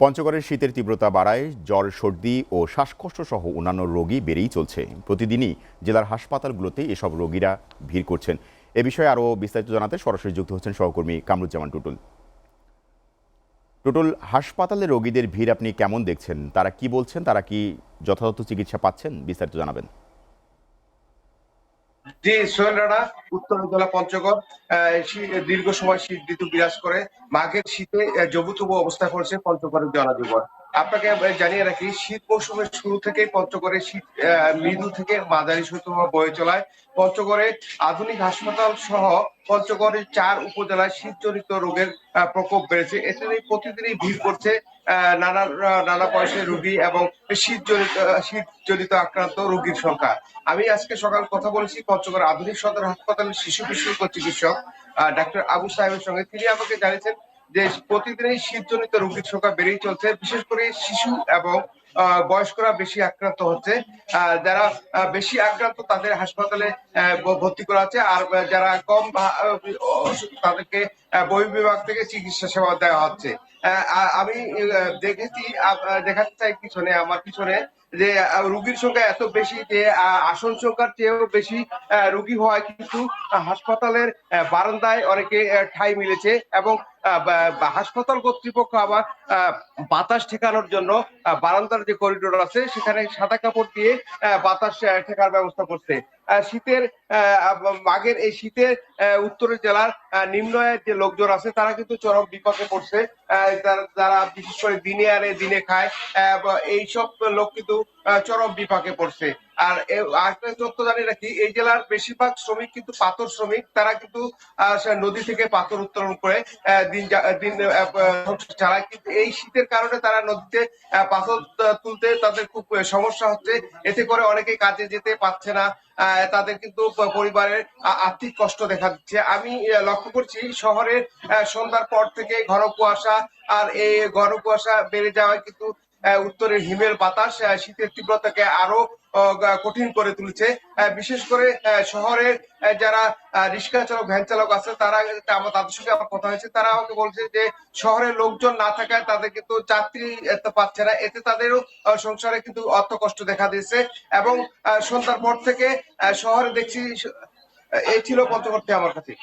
পঞ্চগড়ের শীতের তীব্রতা বাড়ায় জ্বর, সর্দি ও শ্বাসকষ্ট সহ অন্যান্য রোগী বেড়েই চলছে। প্রতিদিনই জেলার হাসপাতালগুলোতে এসব রোগীরা ভিড় করছেন। এ বিষয়ে আরও বিস্তারিত জানাতে সরাসরি যুক্ত হচ্ছেন সহকর্মী কামরুজ্জামান টুটুল। টুটুল, হাসপাতালে রোগীদের ভিড় আপনি কেমন দেখছেন? তারা কি বলছেন? তারা কি যথাযথ চিকিৎসা পাচ্ছেন? বিস্তারিত জানাবেন। জি, সোহেল রানা, উত্তর জেলা পঞ্চগড়। দীর্ঘ সময় শীত ঋতু বিরাজ করে। মাঘের শীতে জবুথবু অবস্থা করছে পঞ্চগড়ের জনজীবন। আপনাকে জানিয়ে রাখি, শীত মৌসুমের শুরু থেকেই পঞ্চগড়ে শীত মৃদু থেকে মাঝারি শৈত্যপ্রবাহ বয়ে চলায় পঞ্চগড়ে আধুনিক হাসপাতাল সহ পঞ্চগড়ের 4 উপজেলায় শীতজনিত রোগের প্রকোপ বেড়েছে। এতে প্রতিদিনই ভিড় করছে নানা বয়সের রোগী এবং শীতজনিত আক্রান্ত রোগীর সংখ্যা। আমি আজকে সকাল কথা বলেছি পঞ্চগড় আধুনিক সদর হাসপাতালের শিশু বিশেষজ্ঞ চিকিৎসক ডাক্তার আবু সাহেবের সঙ্গে। তিনি আমাকে জানিয়েছেন যে প্রতিদিনই শীতজনিত রোগীর সংখ্যা বেড়েই চলছে। বিশেষ করে শিশু এবং বয়স্করা বেশি আক্রান্ত হচ্ছে। যারা বেশি আক্রান্ত তাদের হাসপাতালে ভর্তি করা হচ্ছে, আর যারা কম তাদেরকে বহির্বিভাগ থেকে চিকিৎসা সেবা দেওয়া হচ্ছে। আমি দেখেছি, দেখাতে চাই আমার পিছনে যে রোগীর সংখ্যা এত বেশি যে আসন সংখ্যার চেয়েও বেশি রোগী হওয়ায় কিন্তু হাসপাতালের বারান্দায় অনেকে ঠাঁই মিলেছে এবং হাসপাতাল কর্তৃপক্ষ আবার বাতাস ঠেকানোর জন্য বারান্দার যে করিডোর আছে সেখানে সাদা কাপড় দিয়ে বাতাস ঠেকার ব্যবস্থা করছে। শীতের মাঘের এই শীতের উত্তরের জেলার নিম্ন আয়ের যে লোকজন আছে তারা কিন্তু চরম বিপাকে পড়ছে। যারা বিশেষ করে দিনে আনে দিনে খায়, এইসব লোক কিন্তু চরম বিপাকে পড়ছে। আর আরেকটা তথ্য জানিয়ে রাখি, এই জেলার বেশিরভাগ শ্রমিক কিন্তু পাথর শ্রমিক। তারা কিন্তু নদী থেকে পাথর উত্তোলন করে দিন চালায়, কিন্তু এই শীতের কারণে তারা নদীতে পাথর তুলতে তাদের খুব সমস্যা হচ্ছে। এতে করে অনেকে কাজে যেতে পারছে না। তাদের কিন্তু পরিবারের আর্থিক কষ্ট দেখা দিচ্ছে। আমি লক্ষ্য করছি শহরের সন্ধ্যার পর থেকে ঘন কুয়াশা, আর এই ঘন কুয়াশা বেড়ে যাওয়ায় কিন্তু উত্তরের হিমেল বাতাস শীতের তীব্রতাকে আরো কঠিন করে তুলছে। বিশেষ করে শহরের যারা রিক্সা চালক, ভ্যান চালক আছে, তাদের সঙ্গে আমার কথা হয়েছে। তারা আমাকে বলছে যে শহরের লোকজন না থাকায় তাদের কিন্তু যাত্রী পাচ্ছে না। এতে তাদেরও সংসারে কিন্তু অর্থ কষ্ট দেখা দিয়েছে। এবং সন্ধ্যার পর থেকে শহরে দেখছি। এই ছিল পঞ্চগড় থেকে আমার কাছে।